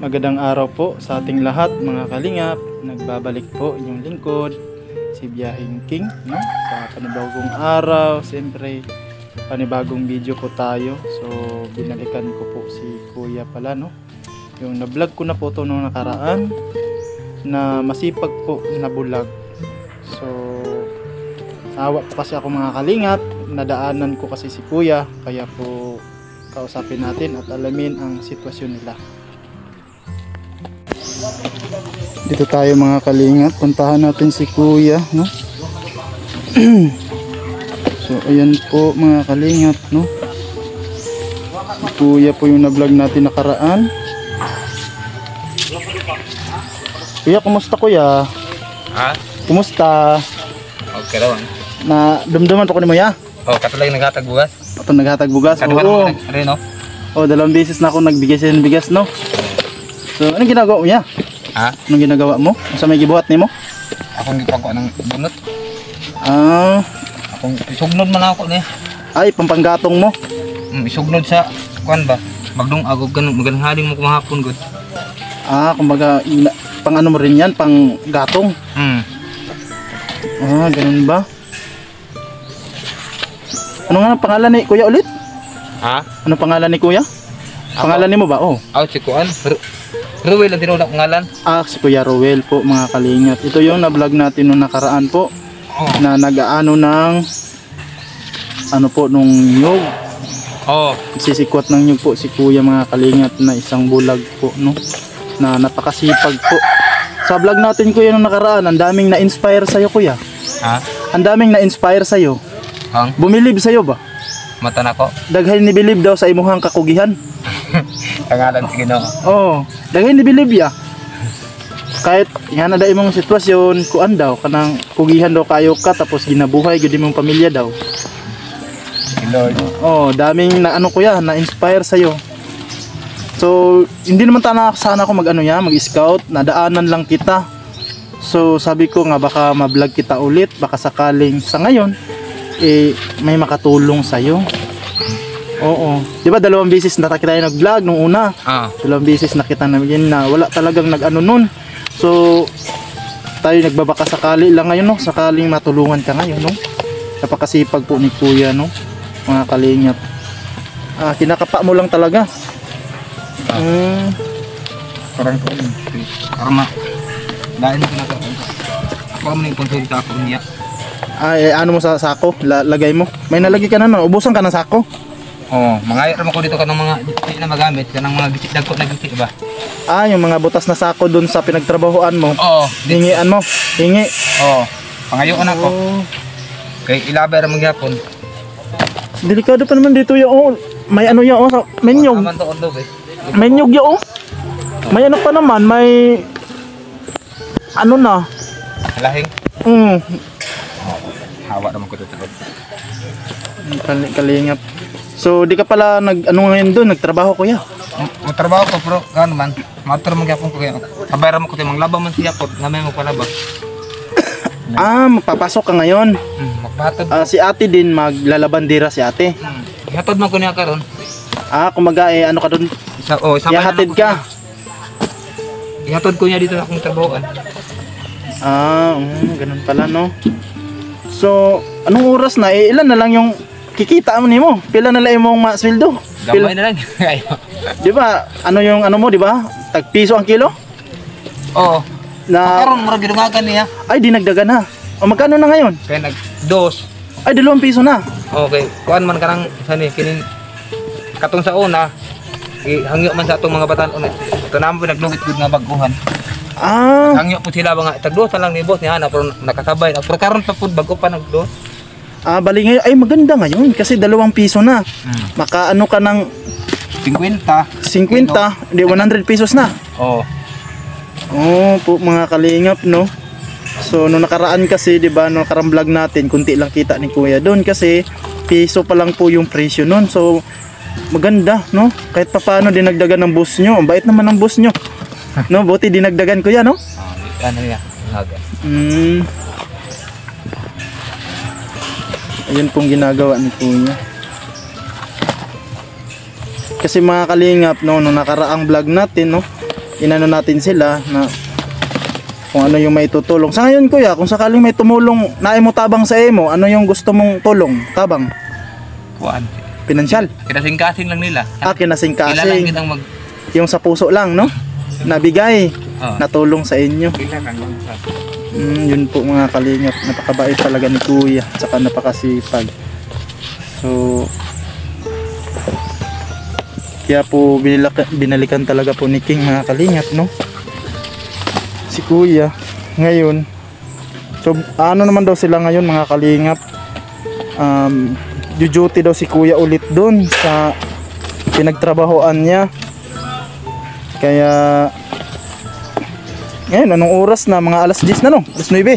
Magandang araw po sa ating lahat mga kalingap. Nagbabalik po inyong lingkod, si Biyahing King, no? Sa panibagong araw, siyempre panibagong video po tayo. So binalikan ko po si Kuya pala, no? Yung na-vlog ko na po ito nung nakaraan na masipag po na bulag. So awa po kasi ako mga kalingap, nadaanan ko kasi si Kuya, kaya po kausapin natin at alamin ang sitwasyon nila. Dito tayo mga kalingap, puntahan natin si Kuya, no? So ayan po mga kalingap, no? Si Kuya po yung na-vlog natin nakaraan. Kuya, kumusta Kuya? Ha? Kumusta? Okay raw. Na dumduman po ko ni mo ya? Oh, katulad naghatag bugas. Ito naghatag bugas. Kaduhan Oo. mo rin, no? Oh, dalawang beses na ako nagbigay sa bigas, no? So anong ginagawa mo ya? Ha? Anong ginagawa mo? Sa may gibuhat nimo? Akong gipako ng bunot. Ah, Akong isugnod man ako ni. ay pampanggatong mo. Isugnod sa kuan ba? Magdong agog ganun magandang haling mo kumahapon gud. Ah, kumbaga pang ano mo rin yan, pang gatong. Ah, ganun ba? Ano nga ang pangalan ni Kuya ulit? Ha? Ano pangalan ni Kuya? Pangalan ni mo ba? Oh. Si kuan. Ruwel ang tinawag na pangalan. Ah, si Kuya Rowel po mga kalingap. Ito yung na-vlog natin nung nakaraan po. Oh. Na nag-aano ng ano po nung nyug. Oh. Sisikwat ng nyug po si Kuya mga kalingap na isang bulag po, no? Na napakasipag po. Sa vlog natin Kuya nung nakaraan, ang daming na-inspire sa'yo Kuya. Ha? Ang daming na-inspire sa'yo. Hang Bumilib sa'yo ba? mata na ko. Daghay ni bilib daw sa imuhang kakugihan. Pangalan si Ginoo. Oh, daghay ni bilib ya. Kahit yan na imong sitwasyon, kuan daw kanang kugihan daw kayo ka tapos ginabuhay gyud imong pamilya daw. Lord. Oh, daming na ano Kuya, na-inspire sa'yo. So, hindi naman sana ako mag-ano ya, mag-scout, nadaanan lang kita. So, sabi ko nga baka ma-vlog kita ulit, baka sakaling sa ngayon may makatulong sa'yo. Oo. 'Di ba dalawang beses na tayo nag-vlog nung una? Dalawang beses nakita namin na wala talagang nag-ano nun. So, tayo nagbabaka sakali lang ngayon, no? Sakaling matulungan ka ngayon, no? Napakasipag po ni Kuya, no? Mga kalingap. Kinakapa mo lang talaga. Parang ko. Karma. Dahil ko na ko. Ako man yung konsulta ako niya. Ano mo sa sako? Lagay mo. May nalagay ka na, no? Ubusan ka ng sako. Oh, mangayat naman ko dito ka ng mga di na magamit, ka ng mga gisit ko na gisit ba? Yung mga butas na sako dun sa pinagtrabahoan mo. Oo. Hingian mo. Hingi. Oo. Pangayo ka na ko. Kay ilabay ra magyapon. Delikado pa naman dito yung may ano yung sa menyog. Naman to ordo guys. Menyog yung may ano pa naman, may ano na. Lahing. Hawa naman ko dito. Kalingap. So di ka pala ano ngayon doon, nagtrabaho Kuya? Trabaho ko pero ano man, matur man gyapon ko kay. Kabayra mo ko tay manglaba man siya pod, ngamay mo palaba. Magpapasok ka ngayon. Magbatod. Si ate din maglalabandira si ate. Ihatod man ko niya karon. Kumaga ano ka doon? Ihatid ka. Ihatod ko niya dito akong trabahoan. Ganun pala no. So, anong oras na? Ilan na lang yung kikita mo nimo? Pila na lang imong masweldo? Gamay na lang. Di ba? Ano yung ano mo, di ba? Tag-piso ang kilo? Oo. Na Karon mura gidungagan niya. ay dinagdagan na. Magkano na ngayon? Kaya nag-dos. Ay 2 piso na. Okay, kuan man karang sani kining katong sa una hangyo man sa atong mga batan-on. Ito naman po naglugit gud nga baguhan. Hangyo po sila mga tagdos na lang ni boss ni Hana pero nakasabay. Pero karon pa pud bago pa nagdos. Bali ngayon ay maganda ngayon kasi 2 piso na. Maka ano ka ng 50, di 100 pesos na. Oo. Po mga kalingap no. So nung nakaraan kasi 'di ba, nung nakarang vlog natin, kunti lang kita ni Kuya doon kasi piso pa lang po yung presyo noon. So maganda no. Kahit papaano dinagdagan ng boss nyo. Ang bait naman ng boss nyo. No, buti dinagdagan Kuya no. Ano ya? Haga. Ayun pong ginagawa ni Kuya. Kasi mga kalingap no, nung nakaraang vlog natin no, inano natin sila na kung ano yung may tutulong. Sa ngayon kuya, kung sakaling may tumulong na mo tabang sa imo, ano yung gusto mong tulong? Tabang? Kuan. Pinansyal? Kinasing-kasing lang nila. Ah, Ilan lang kinasing-kasing. kitang mag... Yung sa puso lang, no? Nabigay, Oo. natulong sa inyo. Ilan lang. Yun po mga kalingap, napakabait talaga ni kuya, tsaka napakasipag. So, kaya po binalikan talaga po ni King mga kalingap, no? Si kuya, ngayon. So, ano naman daw sila ngayon mga kalingap? Duty daw si kuya ulit dun sa pinagtrabahoan niya. Kaya ngayon, anong oras na? Mga alas 10 na, no? Alas 9.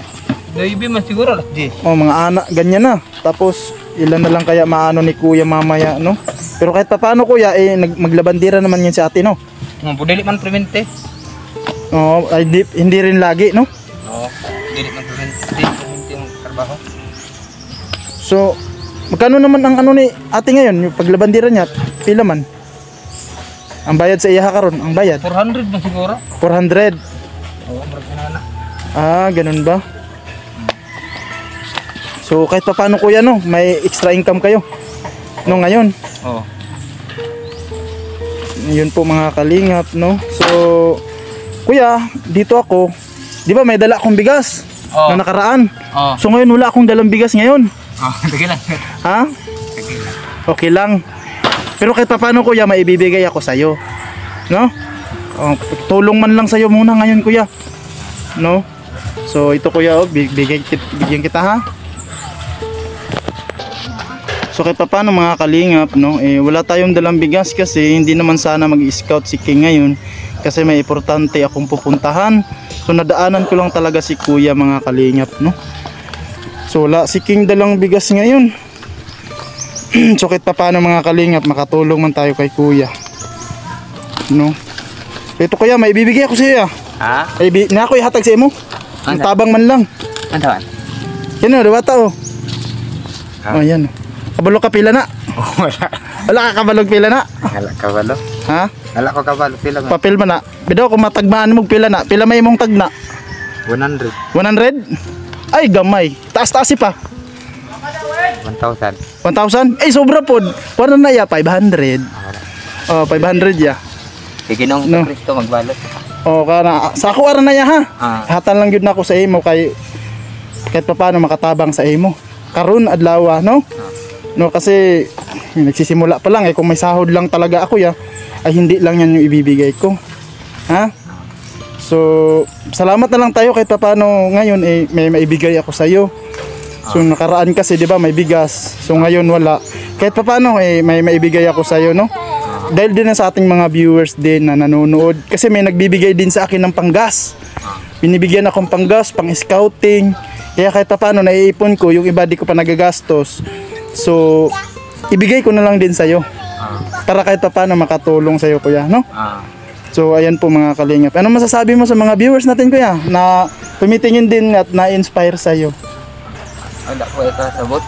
9 man siguro, alas 10. Oh, mga anak, ganyan na. Tapos, ilan na lang kaya maano ni kuya mamaya, no? Pero kahit pa paano kuya, maglabandira naman yun si ate, no? Budili man premente. Oh, ay, hindi rin lagi, no? Oo, budili man premente yung trabaho. So, magkano naman ang ano ni ate ngayon? Yung paglabandira niya, pila man? Ang bayad sa iya karon, ang bayad? 400 man siguro. 400. Oo, marag na. Ah, ganun ba? So, kahit pa paano kuya, no? May extra income kayo. No, ngayon. Oo. Yun po mga kalingap, no? So, kuya, dito ako. Di ba may dala akong bigas? Oo. Na nakaraan. Oo. So, ngayon wala akong dalang bigas ngayon. Oh, sige lang. Ha? Sige lang. Okay lang. Pero kahit pa paano kuya, maibibigay ako sa'yo. No? Oh, tulong man lang sa'yo muna ngayon kuya. No? So, ito kuya, oh, bigyan kita ha. So kahit pa paano mga kalingap, no, wala tayong dalang bigas kasi hindi naman sana mag-scout si King ngayon kasi may importante akong pupuntahan. So nadaanan ko lang talaga si kuya mga kalingap, no. So wala si King dalang bigas ngayon. So kahit pa paano mga kalingap, makatulong man tayo kay kuya, no. Ito kuya, may ibibigay ako sa iyo. Ha? Na ako ihatag sa imo. Ang tabang man lang. Antawan? Yan o, diwata o. Ha? Oh, yan o. Kabalo ka pila na. Wala. Wala ka kabalog pila na. Wala kabalo. Ha? Wala ko kabalo. Pila man? Papel man na. Bidaw kung matagmaan mo pila na. Pila may imong tagna. 100. 100? Ay gamay. Taas-taas pa. 1,000. 1,000? Ay sobra pod. Wala na ya 500. Oh, 500 ya. Iginong No. no. Kristo magbalot. Oh, kana sa ako ara na ya ha. Ah. Hatan lang gyud nako sa imo kay kahit pa paano makatabang sa imo. Karon adlaw, no? No, kasi nagsisimula pa lang kung may sahod lang talaga ako ya, ay hindi lang yan yung ibibigay ko. Ha? So, salamat na lang tayo kahit pa paano ngayon may maibigay ako sa iyo. So nakaraan kasi 'di ba may bigas. So ngayon wala. Kahit pa paano may maibigay ako sa iyo, no? Dahil din sa ating mga viewers din na nanonood kasi may nagbibigay din sa akin ng panggas. Binibigyan akong panggas, pang-scouting. Kaya kahit pa paano naiipon ko, yung iba di ko pa nagagastos. So, ibigay ko na lang din sa'yo. Para kahit pa paano makatulong sa'yo kuya, no? So, ayan po mga kalingap. Ano masasabi mo sa mga viewers natin kuya? Na tumitingin din at na-inspire sa'yo? Wala ko ikasabot.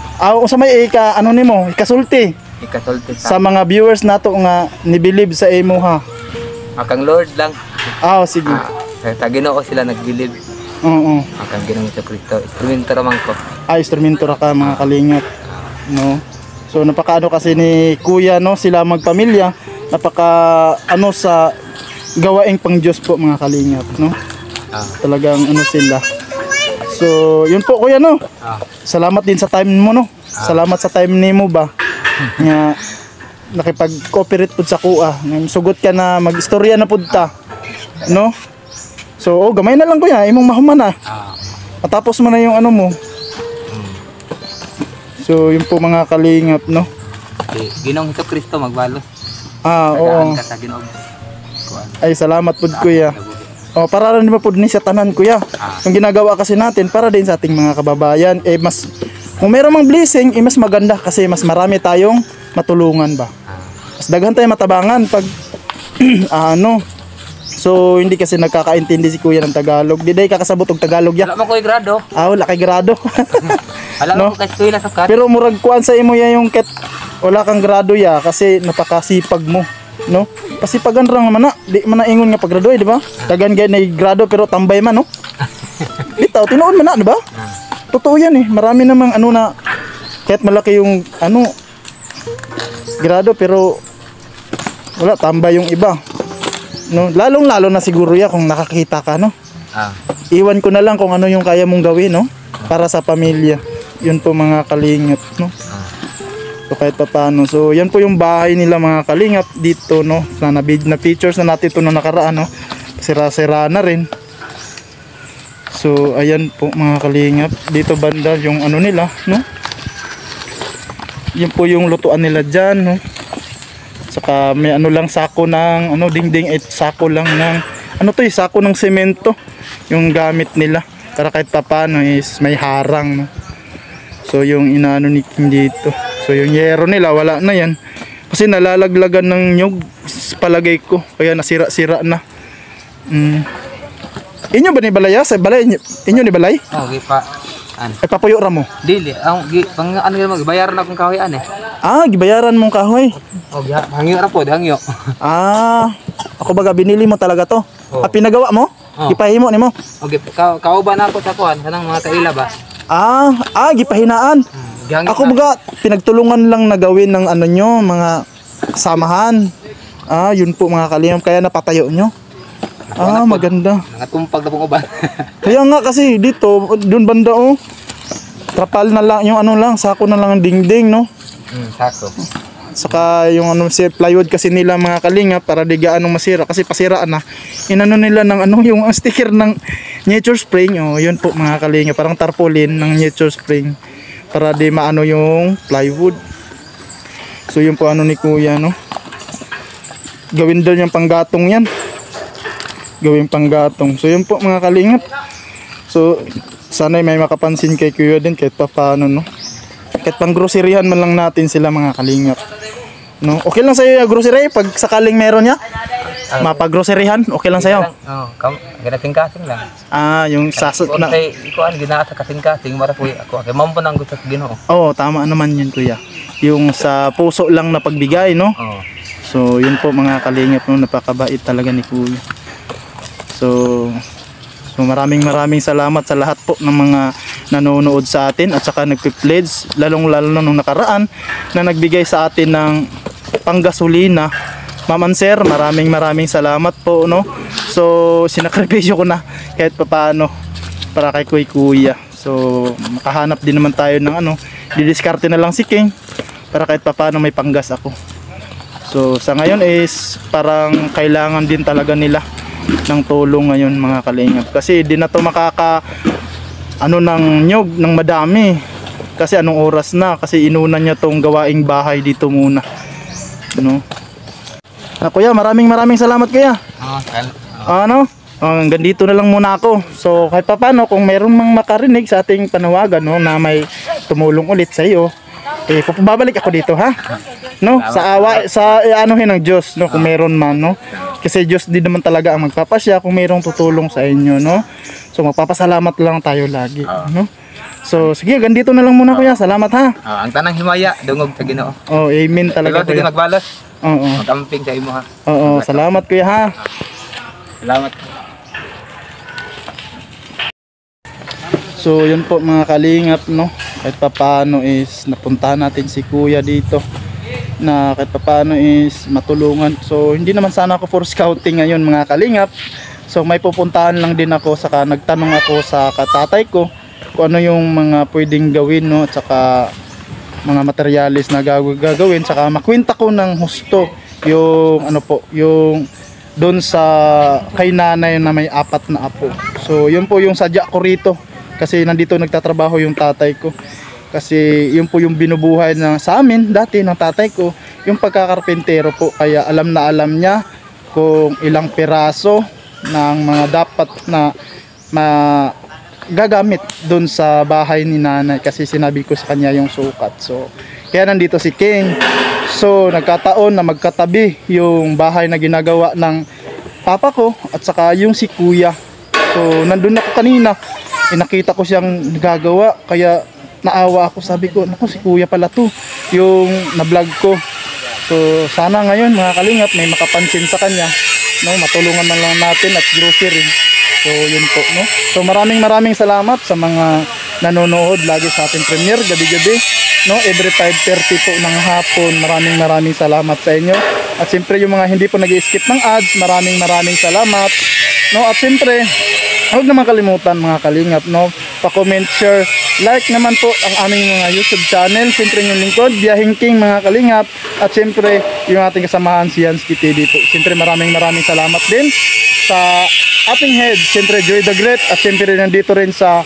Sa may ano nimo, ikasulti. Ikasulti Sa mga viewers nato nga ni-believe sa imo ha. Akang Lord lang. Sige. Sa Ginoo sila nagbilib. Oo. Akang Ginoong Kristo. Instrumento raman ko. Instrumento ra ka mga kalingap, no? So napakaano kasi ni kuya, no, sila magpamilya, napaka ano sa gawaing pang Diyos po mga kalingap, no? Talagang ano sila. So yun po kuya, no? Salamat din sa time mo, no? Salamat sa time nimo ba nga nakipag-cooperate pud sa kuha. Sugot ka na mag-istorya na pud ta, no? So gamay na lang kuya, imong mahuman na. Matapos mo na yung ano mo. So yun po mga kalingap, no? Ginoong Kristo magbalos. Oo. Ka sa Ginoo. Ay salamat pud kuya. Para rin ba pud ni sa tanan kuya. Yung ginagawa kasi natin para din sa ating mga kababayan, mas kung meron mang blessing, mas maganda kasi mas marami tayong matulungan ba. Mas daghan tayong matabangan pag ano. So hindi kasi nagkakaintindi si kuya ng Tagalog. Di day kakasabot og Tagalog ya. Wala mo ko'y grado. Wala kay grado. Wala No? mo kay eskwela sa kat. Pero murag kuan sa imo ya yung ket wala kang grado ya kasi napakasipag mo. no? Kasi pagan rang man na, di man na ingon nga paggraduate, di ba? Dagan gay na grado pero tambay man, no? Bitaw, tinuod man na, di ba? Totoo yan eh. Marami namang ano na, kahit malaki yung ano, grado pero wala, tambay yung iba. No? Lalong-lalo na siguro ya kung nakakita ka, no? Iwan ko na lang kung ano yung kaya mong gawin, no? Para sa pamilya. Yun po mga kalingap, no? So kahit pa paano. So yan po yung bahay nila mga kalingap dito, no? Na pictures na natin ito na nakaraan, no? Sira-sira na rin. So ayan po mga kalingap. Dito banda yung ano nila, no? Yan po yung lutuan nila dyan, no? Saka may ano lang sako ng ano dingding at sako lang ng ano to, sako ng semento yung gamit nila para kahit pa paano is may harang, no? So yung inaano ni King dito. So yung yero nila wala na yan. Kasi nalalaglagan ng nyug palagay ko. Kaya nasira-sira na. Inyo ba ni balaya? Sa balay inyo ni balay? Oh, gipa. Ay papuyo ra mo. Dili, ang pang ano gyud bayaran na kung kahoy ane. Ah, gibayaran mong kahoy. Oh, hangyo ra po, hangyo. Ako baga binili mo talaga to. Oh. Pinagawa mo? Gipahimo nimo. Okay, kauban na ako sa kuan kanang mga kaila ba? Gipahinaan. Ako baga pinagtulungan lang na gawin ng ano nyo, mga samahan. Yun po mga kalingap, kaya napatayo nyo. Maganda. Nangatumpag na pong uban. Kaya nga kasi dito, dun banda trapal na lang, yung ano lang, sako na lang ang dingding, no? Sako. Saka yung ano, si plywood kasi nila mga kalingap para di gaano masira kasi pasiraan na. Inano nila ng ano, yung sticker ng Nature Spring, yun po mga kalingap, parang tarpaulin ng Nature Spring para di maano yung plywood. So yun po ano ni Kuya, no? Gawin daw yung panggatong yan. Gawin panggatong. So yun po mga kalingap. So sana may makapansin kay Kuya din kahit pa paano, no? Kahit pang groceryhan man lang natin sila mga kalingap, no? Okay lang sa'yo yung grocery pag sakaling meron niya? Mapag-groceryhan? Okay lang sa'yo? Ginating-kating lang. Yung sasot na. Ikuan ginata kating-kating mara po ako. Kay mampo nang gusto Ginoo. Oo, tama naman yun Kuya. Yung sa puso lang na pagbigay, no? Oo. So yun po mga kalingap, no? Napakabait talaga ni Kuya. So maraming salamat sa lahat po ng mga nanonood sa atin at saka nagpi-pledge, lalong-lalo na nung nakaraan na nagbigay sa atin ng panggasolina. Ma'am and Sir, maraming salamat po, no? So sinakripisyo ko na kahit papaano para kay Kuya. So makahanap din naman tayo ng ano, didiskarte na lang si King para kahit papaano may panggas ako. So sa ngayon is parang kailangan din talaga nila ng tulong ngayon mga kalingap kasi di na to makaka ano ng nyog ng madami kasi anong oras na kasi inuna niya tong gawaing bahay dito muna, no? Kuya, maraming salamat Kuya. Hanggang dito na lang muna ako. So kahit pa paano kung mayroon mang makarinig sa ating panawagan, no, na may tumulong ulit sa iyo, babalik ako dito, ha? No, sa awa sa anuhin ng Diyos, no, kung meron man, no? Kasi Diyos din naman talaga ang magpapasya kung mayroong tutulong sa inyo, no? So magpapasalamat lang tayo lagi, no? So sige, ganito na lang muna Kuya. Salamat, ha. Ang tanang himaya dungog sa Ginoo. Amen talaga Kuya. Kuya. Nagbalas. Oo. Magkamping sa imo, ha. Salamat Kuya, ha. Salamat. So yun po mga kalingap, no? Kahit papaano is napuntahan natin si Kuya dito na kahit papaano is matulungan. So hindi naman sana ako for scouting ngayon mga kalingap. So may pupuntahan lang din ako, saka nagtanong ako sa katatay ko kung ano yung mga pwedeng gawin, no? At saka mga materialis na gagawin, saka makwenta ko ng husto yung ano po, yung doon sa kay nanay na may 4 na apo. So yun po yung sadya ko rito kasi nandito nagtatrabaho yung tatay ko. Kasi yun po yung binubuhay na sa amin dati ng tatay ko, yung pagkakarpentero po. Kaya alam na alam niya kung ilang piraso ng mga dapat na gagamit doon sa bahay ni nanay kasi sinabi ko sa kanya yung sukat. So kaya nandito si King. So nagkataon na magkatabi yung bahay na ginagawa ng papa ko at saka yung si Kuya. So nandun ako kanina, nakita ko siyang nagagawa kaya naawa ako, sabi ko naku si Kuya pala to yung na-vlog ko. So sana ngayon mga kalingap may makapansin sa kanya, no, matulungan man lang natin at grocery. So yun po, no. So maraming salamat sa mga nanonood lagi sa ating premiere gabi-gabi, no, every 5:30 po ng hapon. Maraming salamat sa inyo. At siyempre yung mga hindi po nag-skip ng ads, maraming salamat, no. At siyempre huwag naman kalimutan mga kalingap, no, pa-comment, share, like naman po ang aming mga YouTube channel. Siyempre yung lingkod, Biyaheng King mga kalingap. At siyempre yung ating kasamahan si Yansky TV po. Siyempre maraming salamat din sa ating head, siyempre Joy the Great. At siyempre nandito rin sa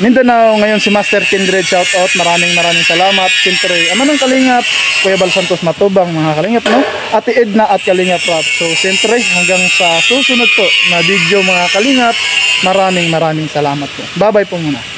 Mindanao ngayon si Master Kindred, shout out, maraming salamat. Siyempre ama ng kalingap, Kuya Bal Santos Matubang mga kalingap, no, Ate Edna at Kalingap Rap. So siyempre hanggang sa susunod po na video mga kalingap, maraming salamat po. Bye bye po muna.